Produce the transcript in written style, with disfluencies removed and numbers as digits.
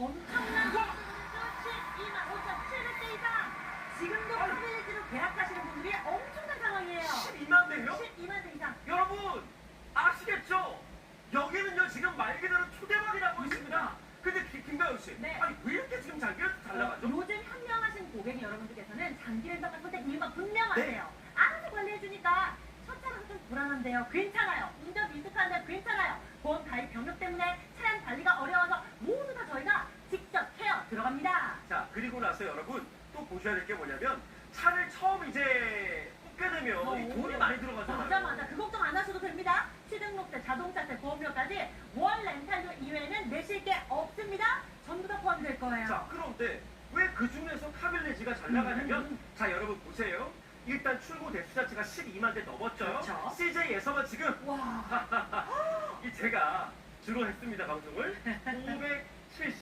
엄청난 12만 5,700대 이상. 지금도 커뮤니티로 계약하시는 분들이 엄청난 상황이에요. 12만 대요? 12만 대 이상. 여러분 아시겠죠? 여기는요 지금 말 그대로 초대박이라고 있습니다. 근데 김가영 씨, 네. 아니 왜 이렇게 지금 장비가 잘 나가죠? 요즘 현명하신 고객 여러분들께서는 장기 렌터카 선택 이유가 분명하세요. 알아서 관리해주니까 첫 차로는 좀 불안한데요. 괜찮아요. 운전 미숙한데 괜찮아요. 보험 가입 병력 때문에 차량 관리가 어려워서 모두 다 저희가 직접 케어 들어갑니다. 자 그리고 나서 여러분 또 보셔야 될 게 뭐냐면 차를 처음 이제 뽑게 되면 이 돈이 많이 들어가잖아요. 맞아. 그 걱정 안 하셔도 됩니다. 취등록세, 자동차세, 보험료까지 월 렌탈료 이외에는 내실 게 없습니다. 전부 다 포함될 거예요. 자 그런데 왜 그 중에서 카빌레지가 잘 나가냐면 자 여러분 보세요. 일단 출고 대수 자체가 12만 대 넘었죠. 그렇죠. CJ에서만 지금 와. 이 제가 주로 했습니다 방송을 500